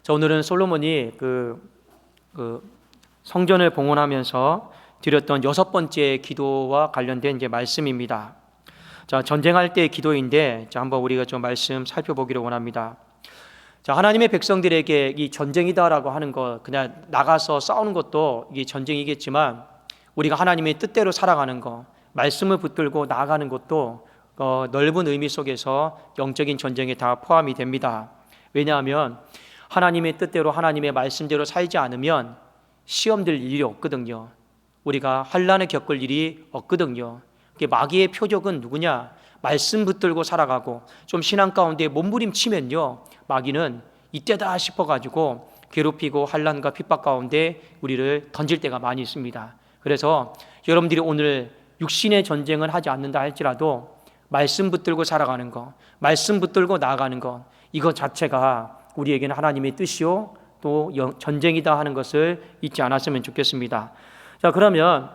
자, 오늘은 솔로몬이 성전을 봉헌하면서 드렸던 6번째 기도와 관련된 이제 말씀입니다. 자, 전쟁할 때의 기도인데, 자, 한번 우리가 좀 말씀 살펴보기를 원합니다. 자, 하나님의 백성들에게 이 전쟁이다라고 하는 것, 그냥 나가서 싸우는 것도 이게 전쟁이겠지만, 우리가 하나님의 뜻대로 살아가는 것, 말씀을 붙들고 나아가는 것도 넓은 의미 속에서 영적인 전쟁에 다 포함이 됩니다. 왜냐하면 하나님의 뜻대로 하나님의 말씀대로 살지 않으면 시험될 일이 없거든요. 우리가 환난을 겪을 일이 없거든요. 마귀의 표적은 누구냐? 말씀 붙들고 살아가고 좀 신앙 가운데 몸부림치면요, 마귀는 이때다 싶어가지고 괴롭히고 환난과 핍박 가운데 우리를 던질 때가 많이 있습니다. 그래서 여러분들이 오늘 육신의 전쟁을 하지 않는다 할지라도 말씀 붙들고 살아가는 것, 말씀 붙들고 나아가는 것, 이것 자체가 우리에게는 하나님의 뜻이요 또 전쟁이다 하는 것을 잊지 않았으면 좋겠습니다. 자, 그러면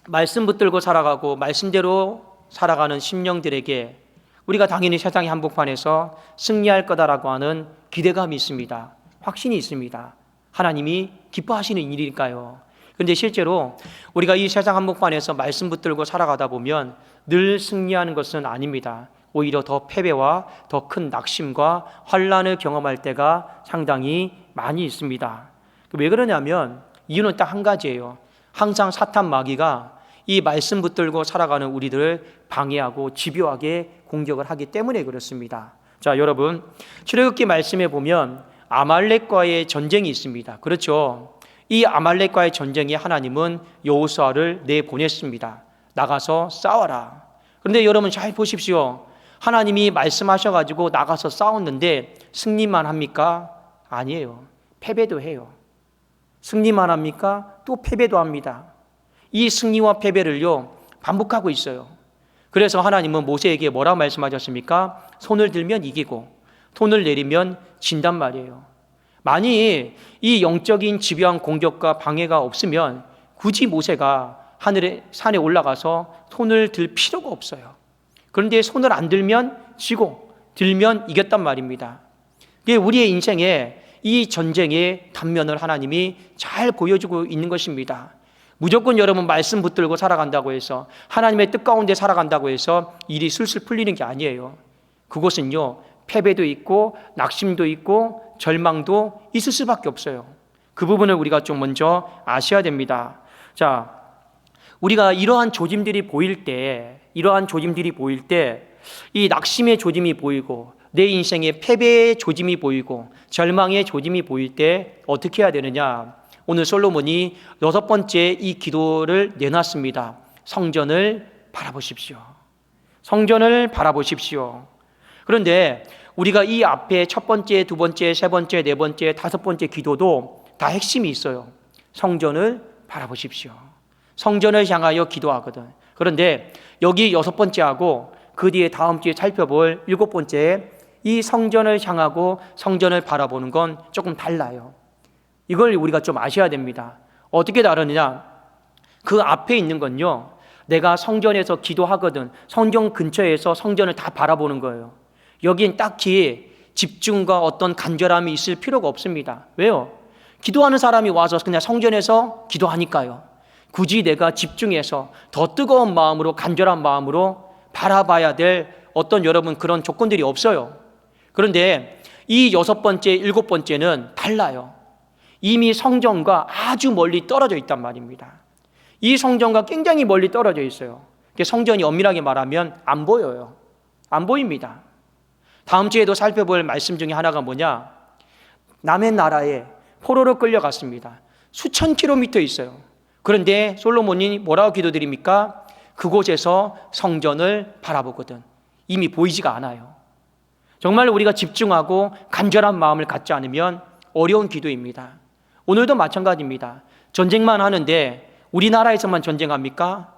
말씀 붙들고 살아가고 말씀대로 살아가는 심령들에게 우리가 당연히 세상의 한복판에서 승리할 거다라고 하는 기대감이 있습니다. 확신이 있습니다. 하나님이 기뻐하시는 일이니까요. 그런데 실제로 우리가 이 세상 한복판에서 말씀 붙들고 살아가다 보면 늘 승리하는 것은 아닙니다. 오히려 더 패배와 더 큰 낙심과 환난을 경험할 때가 상당히 많이 있습니다. 왜 그러냐면 이유는 딱 한 가지예요. 항상 사탄 마귀가 이 말씀 붙들고 살아가는 우리들을 방해하고 집요하게 공격을 하기 때문에 그렇습니다. 자, 여러분, 출애굽기 말씀에 보면 아말렉과의 전쟁이 있습니다. 그렇죠? 이 아말렉과의 전쟁에 하나님은 여호수아를 내보냈습니다. 나가서 싸워라. 그런데 여러분 잘 보십시오. 하나님이 말씀하셔가지고 나가서 싸웠는데 승리만 합니까? 아니에요. 패배도 해요. 승리만 합니까? 또 패배도 합니다. 이 승리와 패배를요 반복하고 있어요. 그래서 하나님은 모세에게 뭐라고 말씀하셨습니까? 손을 들면 이기고 손을 내리면 진단 말이에요. 만일 이 영적인 집요한 공격과 방해가 없으면 굳이 모세가 산에 올라가서 손을 들 필요가 없어요. 그런데 손을 안 들면 지고 들면 이겼단 말입니다. 이게 우리의 인생에 이 전쟁의 단면을 하나님이 잘 보여주고 있는 것입니다. 무조건 여러분 말씀 붙들고 살아간다고 해서 하나님의 뜻 가운데 살아간다고 해서 일이 술술 풀리는 게 아니에요. 그것은요 패배도 있고 낙심도 있고 절망도 있을 수밖에 없어요. 그 부분을 우리가 좀 먼저 아셔야 됩니다. 자, 우리가 이러한 조짐들이 보일 때 이 낙심의 조짐이 보이고 내 인생의 패배의 조짐이 보이고 절망의 조짐이 보일 때 어떻게 해야 되느냐? 오늘 솔로몬이 6번째 이 기도를 내놨습니다. 성전을 바라보십시오. 성전을 바라보십시오. 그런데 우리가 이 앞에 첫 번째, 두 번째, 세 번째, 네 번째, 다섯 번째 기도도 다 핵심이 있어요. 성전을 바라보십시오. 성전을 향하여 기도하거든. 그런데 여기 6번째하고 그 뒤에 다음 주에 살펴볼 7번째 이 성전을 향하고 성전을 바라보는 건 조금 달라요. 이걸 우리가 좀 아셔야 됩니다. 어떻게 다르느냐? 그 앞에 있는 건요, 내가 성전에서 기도하거든 성전 근처에서 성전을 다 바라보는 거예요. 여긴 딱히 집중과 어떤 간절함이 있을 필요가 없습니다. 왜요? 기도하는 사람이 와서 그냥 성전에서 기도하니까요. 굳이 내가 집중해서 더 뜨거운 마음으로 간절한 마음으로 바라봐야 될 어떤 여러분 그런 조건들이 없어요. 그런데 이 6번째, 7번째는 달라요. 이미 성전과 아주 멀리 떨어져 있단 말입니다. 이 성전과 굉장히 멀리 떨어져 있어요. 성전이 엄밀하게 말하면 안 보여요. 안 보입니다. 다음 주에도 살펴볼 말씀 중에 하나가 뭐냐? 남의 나라에 포로로 끌려갔습니다. 수천 킬로미터 있어요. 그런데 솔로몬이 뭐라고 기도드립니까? 그곳에서 성전을 바라보거든. 이미 보이지가 않아요. 정말 우리가 집중하고 간절한 마음을 갖지 않으면 어려운 기도입니다. 오늘도 마찬가지입니다. 전쟁만 하는데 우리나라에서만 전쟁합니까?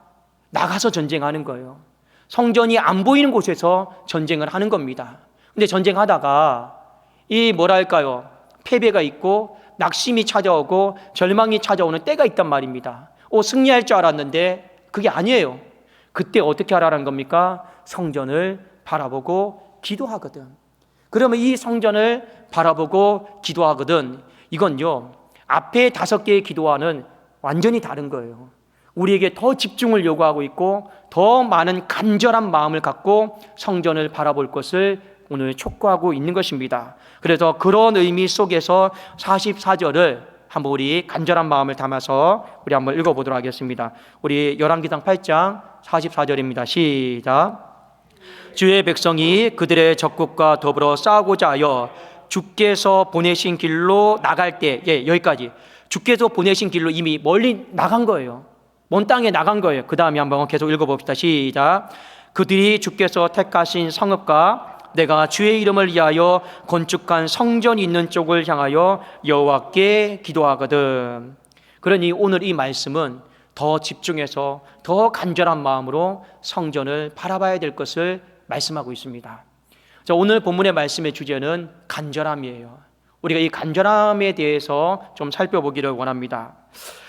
나가서 전쟁하는 거예요. 성전이 안 보이는 곳에서 전쟁을 하는 겁니다. 근데 전쟁하다가 패배가 있고 낙심이 찾아오고 절망이 찾아오는 때가 있단 말입니다. 승리할 줄 알았는데 그게 아니에요. 그때 어떻게 하라는 겁니까? 성전을 바라보고 기도하거든. 그러면 이 성전을 바라보고 기도하거든. 이건요, 앞에 5개의 기도와는 완전히 다른 거예요. 우리에게 더 집중을 요구하고 있고 더 많은 간절한 마음을 갖고 성전을 바라볼 것을 오늘 촉구하고 있는 것입니다. 그래서 그런 의미 속에서 44절을 한번 우리 간절한 마음을 담아서 우리 한번 읽어보도록 하겠습니다. 우리 열왕기상 8장 44절입니다. 시작. 주의 백성이 그들의 적국과 더불어 싸우고자 하여 주께서 보내신 길로 나갈 때, 여기까지. 주께서 보내신 길로 이미 멀리 나간 거예요. 먼 땅에 나간 거예요. 그 다음에 한번 계속 읽어봅시다. 시작. 그들이 주께서 택하신 성읍과 내가 주의 이름을 위하여 건축한 성전이 있는 쪽을 향하여 여호와께 기도하거든. 그러니 오늘 이 말씀은 더 집중해서 더 간절한 마음으로 성전을 바라봐야 될 것을 말씀하고 있습니다. 자, 오늘 본문의 말씀의 주제는 간절함이에요. 우리가 이 간절함에 대해서 좀 살펴보기를 원합니다.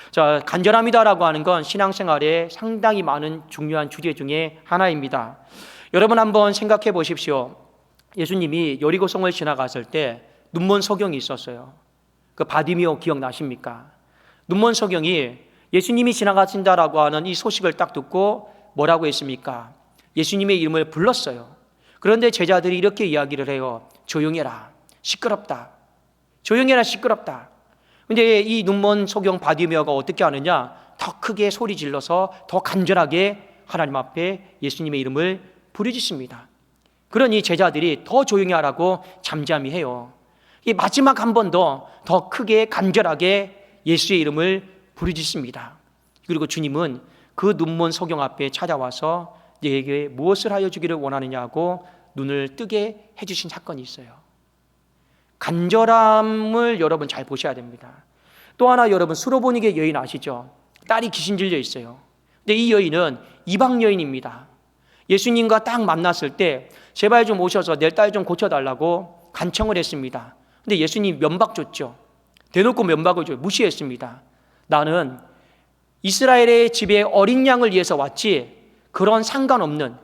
자, 간절함이다라고 하는 건 신앙생활에 상당히 많은 중요한 주제 중에 하나입니다. 여러분 한번 생각해 보십시오. 예수님이 여리고성을 지나갔을 때 눈먼 소경이 있었어요. 그 바디미오 기억나십니까? 눈먼 소경이 예수님이 지나가신다라고 하는 이 소식을 딱 듣고 뭐라고 했습니까? 예수님의 이름을 불렀어요. 그런데 제자들이 이렇게 이야기를 해요. 조용해라, 시끄럽다. 조용해라, 시끄럽다. 근데 이 눈먼 소경 바디메오가 어떻게 하느냐? 더 크게 소리 질러서 더 간절하게 하나님 앞에 예수님의 이름을 부르짖습니다. 그러니 제자들이 더 조용히 하라고 잠잠히 해요. 이 마지막 한 번 더 크게 간절하게 예수의 이름을 부르짖습니다. 그리고 주님은 그 눈먼 소경 앞에 찾아와서 너에게 무엇을 하여 주기를 원하느냐고 눈을 뜨게 해주신 사건이 있어요. 간절함을 여러분 잘 보셔야 됩니다. 또 하나 여러분, 수로보니게 여인 아시죠? 딸이 귀신 들려 있어요. 근데 이 여인은 이방 여인입니다. 예수님과 딱 만났을 때 제발 좀 오셔서 내 딸 좀 고쳐달라고 간청을 했습니다. 근데 예수님 면박 줬죠. 대놓고 면박을 줘요. 무시했습니다. 나는 이스라엘의 집에 어린 양을 위해서 왔지 그런 상관없는,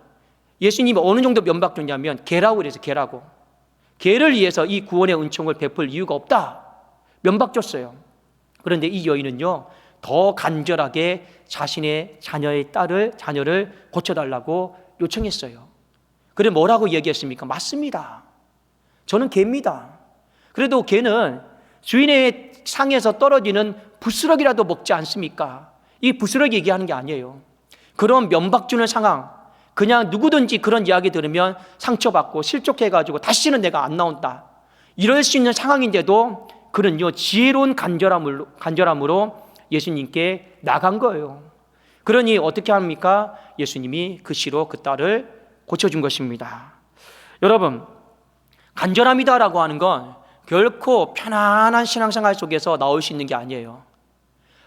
예수님이 어느 정도 면박 줬냐면 개라고 그래서 개라고, 개를 위해서 이 구원의 은총을 베풀 이유가 없다 면박 줬어요. 그런데 이 여인은요, 더 간절하게 자신의 자녀를 고쳐달라고 요청했어요. 그래 뭐라고 얘기했습니까? 맞습니다. 저는 개입니다. 그래도 개는 주인의 상에서 떨어지는 부스러기라도 먹지 않습니까? 이 부스러기 얘기하는 게 아니에요. 그런 면박 주는 상황, 그냥 누구든지 그런 이야기 들으면 상처받고 실족해가지고 다시는 내가 안 나온다, 이럴 수 있는 상황인데도 그는요, 지혜로운 간절함으로 예수님께 나간 거예요. 그러니 어떻게 합니까? 예수님이 그 시로 그 딸을 고쳐준 것입니다. 여러분, 간절함이다라고 하는 건 결코 편안한 신앙생활 속에서 나올 수 있는 게 아니에요.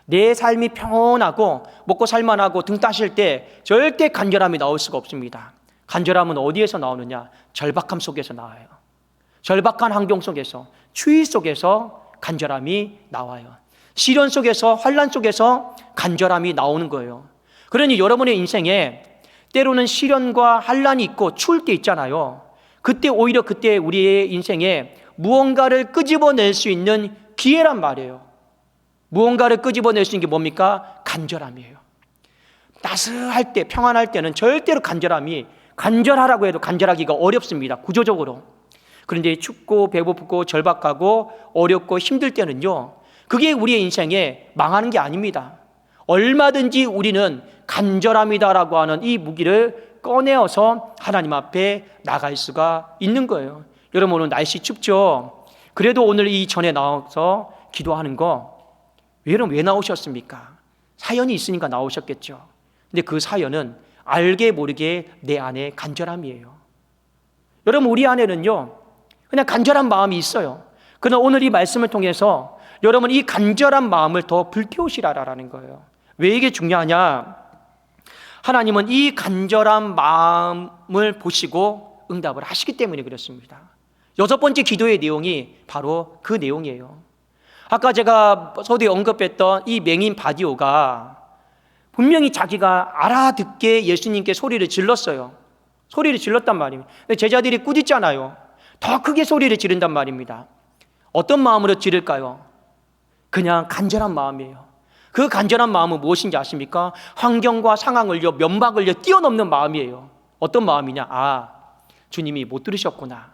내 삶이 평온하고 먹고 살만하고 등 따실 때 절대 간절함이 나올 수가 없습니다. 간절함은 어디에서 나오느냐? 절박함 속에서 나와요. 절박한 환경 속에서, 추위 속에서 간절함이 나와요. 시련 속에서, 환난 속에서 간절함이 나오는 거예요. 그러니 여러분의 인생에 때로는 시련과 환난이 있고 추울 때 있잖아요. 그때 오히려 그때 우리의 인생에 무언가를 끄집어낼 수 있는 기회란 말이에요. 무언가를 끄집어낼 수 있는 게 뭡니까? 간절함이에요. 따스할 때, 평안할 때는 절대로 간절하라고 해도 간절하기가 어렵습니다. 구조적으로. 그런데 춥고 배고프고 절박하고 어렵고 힘들 때는요, 그게 우리의 인생에 망하는 게 아닙니다. 얼마든지 우리는 간절함이다라고 하는 이 무기를 꺼내어서 하나님 앞에 나갈 수가 있는 거예요. 여러분, 오늘 날씨 춥죠? 그래도 오늘 이 전에 나와서 기도하는 거 여러분 왜 나오셨습니까? 사연이 있으니까 나오셨겠죠. 근데 그 사연은 알게 모르게 내 안에 간절함이에요. 여러분, 우리 안에는요, 그냥 간절한 마음이 있어요. 그러나 오늘 이 말씀을 통해서 여러분 이 간절한 마음을 더 불태우시라라는 거예요. 왜 이게 중요하냐? 하나님은 이 간절한 마음을 보시고 응답을 하시기 때문에 그렇습니다. 6번째 기도의 내용이 바로 그 내용이에요. 아까 제가 서두에 언급했던 이 맹인 바디오가 분명히 자기가 알아듣게 예수님께 소리를 질렀어요. 소리를 질렀단 말입니다. 근데 제자들이 꾸짖잖아요. 더 크게 소리를 지른단 말입니다. 어떤 마음으로 지를까요? 그냥 간절한 마음이에요. 그 간절한 마음은 무엇인지 아십니까? 환경과 상황을요, 면박을요 뛰어넘는 마음이에요. 어떤 마음이냐? 아, 주님이 못 들으셨구나.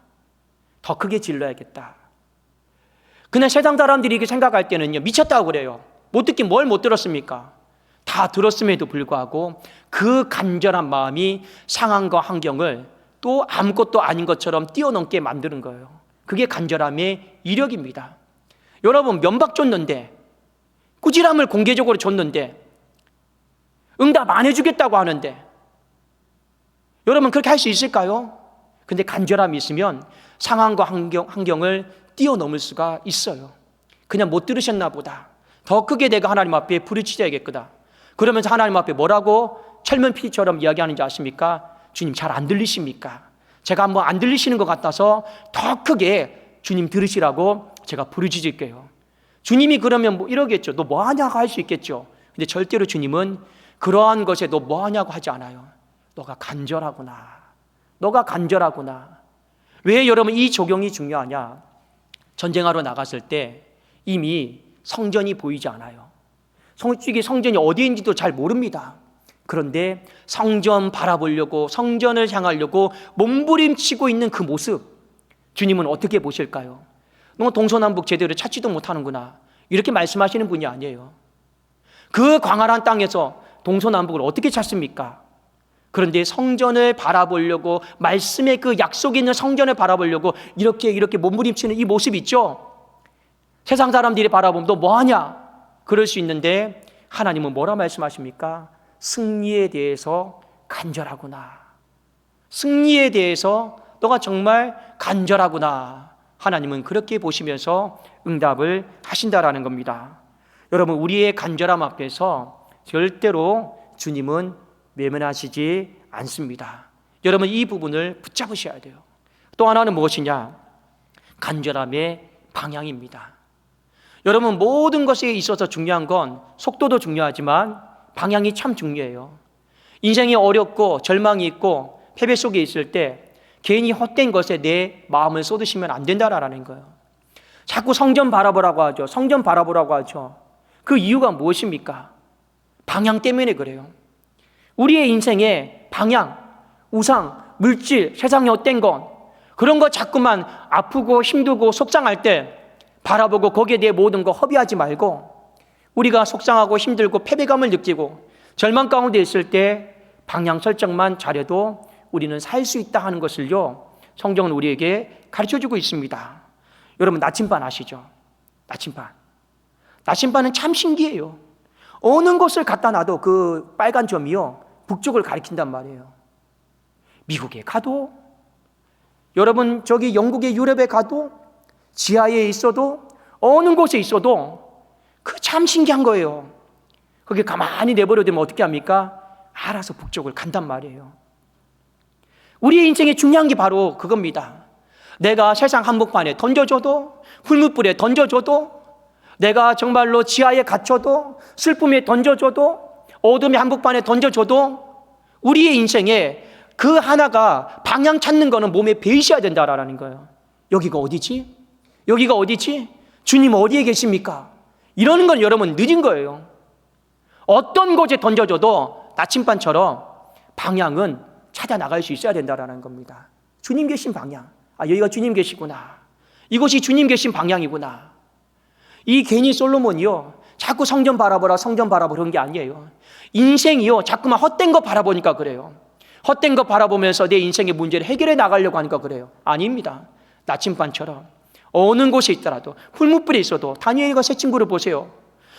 더 크게 질러야겠다. 그냥 세상 사람들이 이렇게 생각할 때는요, 미쳤다고 그래요. 못 듣긴 뭘 못 들었습니까? 다 들었음에도 불구하고 그 간절한 마음이 상황과 환경을 또 아무것도 아닌 것처럼 뛰어넘게 만드는 거예요. 그게 간절함의 이력입니다. 여러분, 면박 줬는데, 꾸지람을 공개적으로 줬는데 응답 안 해주겠다고 하는데 여러분 그렇게 할 수 있을까요? 근데 간절함이 있으면 상황과 환경을 뛰어넘을 수가 있어요. 그냥 못 들으셨나 보다. 더 크게 내가 하나님 앞에 부르짖어야겠구나. 그러면서 하나님 앞에 뭐라고 철문피처럼 이야기하는지 아십니까? 주님 잘 안 들리십니까? 제가 한번 안 들리시는 것 같아서 더 크게 주님 들으시라고 제가 부르짖을게요. 주님이 그러면 뭐 이러겠죠. 너 뭐 하냐고 할 수 있겠죠. 근데 절대로 주님은 그러한 것에 너 뭐 하냐고 하지 않아요. 너가 간절하구나. 너가 간절하구나. 왜 여러분 이 적용이 중요하냐? 전쟁하러 나갔을 때 이미 성전이 보이지 않아요. 솔직히 성전이 어디인지도 잘 모릅니다. 그런데 성전 바라보려고, 성전을 향하려고 몸부림치고 있는 그 모습, 주님은 어떻게 보실까요? 너 동서남북 제대로 찾지도 못하는구나, 이렇게 말씀하시는 분이 아니에요. 그 광활한 땅에서 동서남북을 어떻게 찾습니까? 그런데 성전을 바라보려고, 말씀의 그 약속이 있는 성전을 바라보려고 이렇게 몸부림치는 이 모습 있죠? 세상 사람들이 바라보면 너 뭐하냐? 그럴 수 있는데 하나님은 뭐라 말씀하십니까? 승리에 대해서 간절하구나. 승리에 대해서 너가 정말 간절하구나. 하나님은 그렇게 보시면서 응답을 하신다라는 겁니다. 여러분, 우리의 간절함 앞에서 절대로 주님은 외면하시지 않습니다. 여러분, 이 부분을 붙잡으셔야 돼요. 또 하나는 무엇이냐? 간절함의 방향입니다. 여러분, 모든 것에 있어서 중요한 건 속도도 중요하지만 방향이 참 중요해요. 인생이 어렵고 절망이 있고 패배 속에 있을 때 괜히 헛된 것에 내 마음을 쏟으시면 안 된다라는 거예요. 자꾸 성전 바라보라고 하죠. 성전 바라보라고 하죠. 그 이유가 무엇입니까? 방향 때문에 그래요. 우리의 인생의 방향, 우상, 물질, 세상의 헛된 것, 그런 거 자꾸만 아프고 힘들고 속상할 때 바라보고 거기에 대해 모든 거 허비하지 말고, 우리가 속상하고 힘들고 패배감을 느끼고 절망 가운데 있을 때 방향 설정만 잘해도 우리는 살 수 있다 하는 것을요, 성경은 우리에게 가르쳐주고 있습니다. 여러분, 나침반 아시죠? 나침반은 참 신기해요. 어느 곳을 갖다 놔도 그 빨간 점이요, 북쪽을 가리킨단 말이에요. 미국에 가도, 여러분 저기 영국의 유럽에 가도, 지하에 있어도, 어느 곳에 있어도 그 참 신기한 거예요. 거기 가만히 내버려두면 어떻게 합니까? 알아서 북쪽을 간단 말이에요. 우리의 인생에 중요한 게 바로 그겁니다. 내가 세상 한복판에 던져줘도, 풀무불에 던져줘도, 내가 정말로 지하에 갇혀도, 슬픔에 던져줘도, 어둠의 한복판에 던져줘도 우리의 인생에 그 하나가 방향 찾는 거는 몸에 배이셔야 된다라는 거예요. 여기가 어디지? 여기가 어디지? 주님 어디에 계십니까? 이러는 건 여러분 늦은 거예요. 어떤 곳에 던져줘도 나침반처럼 방향은 찾아 나갈 수 있어야 된다라는 겁니다. 주님 계신 방향. 아, 여기가 주님 계시구나. 이곳이 주님 계신 방향이구나. 이 괜히 솔로몬이요, 자꾸 성전 바라보라 그런 게 아니에요. 인생이요, 자꾸만 헛된 거 바라보니까 그래요. 헛된 거 바라보면서 내 인생의 문제를 해결해 나가려고 하니까 그래요. 아닙니다. 나침반처럼 어느 곳에 있더라도, 풀무불에 있어도, 다니엘과 세 친구를 보세요.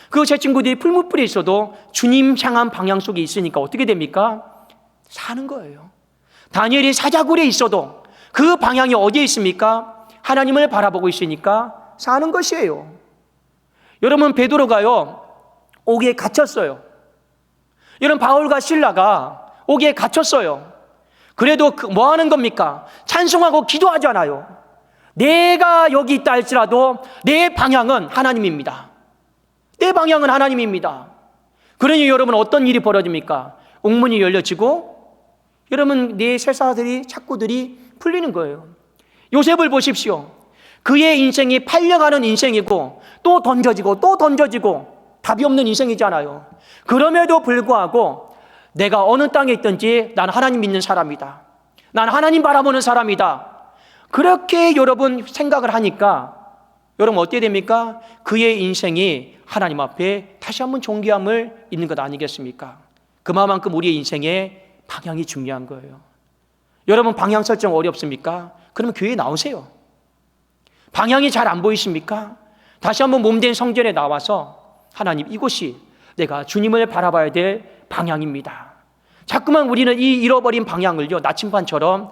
그 세 친구들이 풀무불에 있어도 주님 향한 방향 속에 있으니까 어떻게 됩니까? 사는 거예요. 다니엘이 사자굴에 있어도 그 방향이 어디에 있습니까? 하나님을 바라보고 있으니까 사는 것이에요. 여러분, 베드로가요, 옥에 갇혔어요. 여러분, 바울과 실라가 옥에 갇혔어요. 그래도 뭐 하는 겁니까? 찬송하고 기도하잖아요. 내가 여기 있다 할지라도 내 방향은 하나님입니다. 내 방향은 하나님입니다. 그러니 여러분, 어떤 일이 벌어집니까? 옥문이 열려지고 여러분 내 세사들이, 착고들이 풀리는 거예요. 요셉을 보십시오. 그의 인생이 팔려가는 인생이고 또 던져지고 또 던져지고 답이 없는 인생이잖아요. 그럼에도 불구하고 내가 어느 땅에 있든지 나는 하나님 믿는 사람이다. 나는 하나님 바라보는 사람이다. 그렇게 여러분 생각을 하니까 여러분 어떻게 됩니까? 그의 인생이 하나님 앞에 다시 한번 존귀함을 있는 것 아니겠습니까? 그만큼 우리의 인생의 방향이 중요한 거예요. 여러분 방향 설정 어렵습니까? 그러면 교회에 나오세요. 방향이 잘 안 보이십니까? 다시 한번 몸된 성전에 나와서 하나님 이곳이 내가 주님을 바라봐야 될 방향입니다. 자꾸만 우리는 이 잃어버린 방향을요 나침반처럼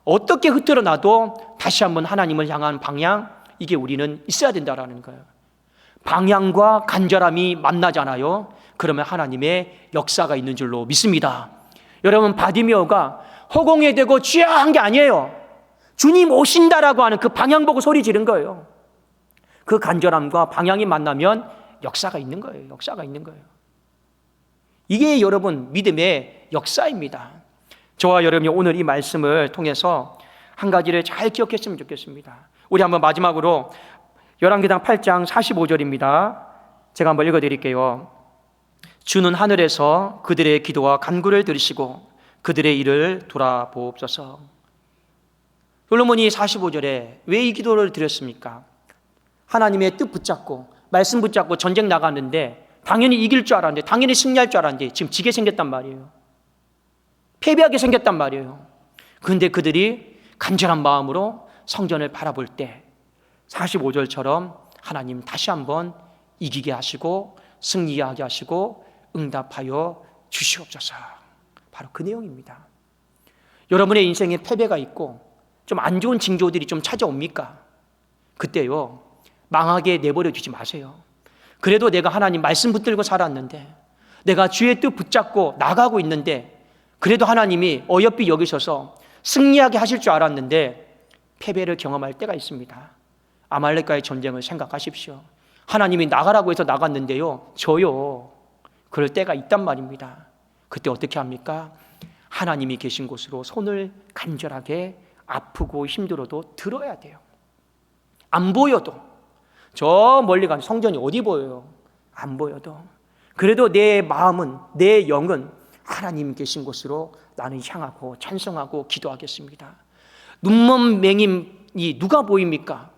어떻게 흐트러 놔도 다시 한번 하나님을 향한 방향, 이게 우리는 있어야 된다라는 거예요. 방향과 간절함이 만나잖아요. 그러면 하나님의 역사가 있는 줄로 믿습니다. 여러분 바디메오가 허공에 대고 주여 한 게 아니에요. 주님 오신다라고 하는 그 방향 보고 소리 지른 거예요. 그 간절함과 방향이 만나면 역사가 있는 거예요. 역사가 있는 거예요. 이게 여러분 믿음의 역사입니다. 저와 여러분이 오늘 이 말씀을 통해서 한 가지를 잘 기억했으면 좋겠습니다. 우리 한번 마지막으로 열왕기상 8장 45절입니다. 제가 한번 읽어드릴게요. 주는 하늘에서 그들의 기도와 간구를 들으시고 그들의 일을 돌아보옵소서. 솔로몬이 45절에 왜 이 기도를 드렸습니까? 하나님의 뜻 붙잡고 말씀 붙잡고 전쟁 나갔는데 당연히 이길 줄 알았는데, 당연히 승리할 줄 알았는데 지금 지게 생겼단 말이에요. 패배하게 생겼단 말이에요. 그런데 그들이 간절한 마음으로 성전을 바라볼 때 45절처럼 하나님 다시 한번 이기게 하시고 승리하게 하시고 응답하여 주시옵소서. 바로 그 내용입니다. 여러분의 인생에 패배가 있고 좀 안 좋은 징조들이 좀 찾아옵니까? 그때요 망하게 내버려 두지 마세요. 그래도 내가 하나님 말씀 붙들고 살았는데, 내가 주의 뜻 붙잡고 나가고 있는데, 그래도 하나님이 어여삐 여기셔서 승리하게 하실 줄 알았는데 패배를 경험할 때가 있습니다. 아말렉과의 전쟁을 생각하십시오. 하나님이 나가라고 해서 나갔는데요 저요 그럴 때가 있단 말입니다. 그때 어떻게 합니까? 하나님이 계신 곳으로 손을 간절하게 아프고 힘들어도 들어야 돼요. 안 보여도, 저 멀리 간 성전이 어디 보여요? 안 보여도 그래도 내 마음은, 내 영은 하나님 계신 곳으로 나는 향하고 찬송하고 기도하겠습니다. 눈먼 맹인이 누가 보입니까?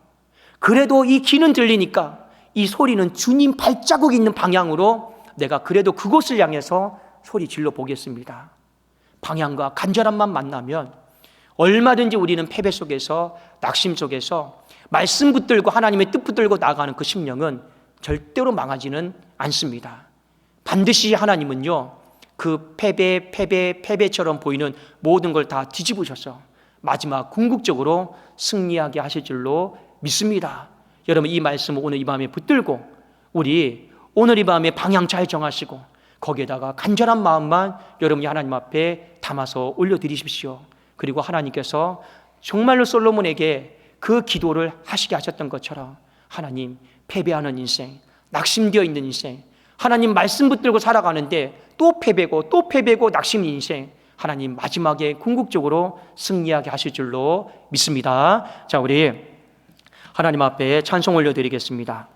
그래도 이 귀는 들리니까 이 소리는 주님 발자국 있는 방향으로 내가 그래도 그곳을 향해서 소리 질러 보겠습니다. 방향과 간절함만 만나면 얼마든지 우리는 패배 속에서, 낙심 속에서 말씀 붙들고 하나님의 뜻 붙들고 나가는 그 심령은 절대로 망하지는 않습니다. 반드시 하나님은요 그 패배처럼 보이는 모든 걸 다 뒤집으셔서 마지막 궁극적으로 승리하게 하실 줄로 믿습니다. 여러분 이 말씀을 오늘 이 밤에 붙들고 우리 오늘 이 밤에 방향 잘 정하시고 거기에다가 간절한 마음만 여러분이 하나님 앞에 담아서 올려드리십시오. 그리고 하나님께서 정말로 솔로몬에게 그 기도를 하시게 하셨던 것처럼 하나님 패배하는 인생, 낙심되어 있는 인생, 하나님 말씀 붙들고 살아가는데 또 패배고 또 패배고 낙심인 인생, 하나님 마지막에 궁극적으로 승리하게 하실 줄로 믿습니다. 자, 우리 하나님 앞에 찬송 올려드리겠습니다.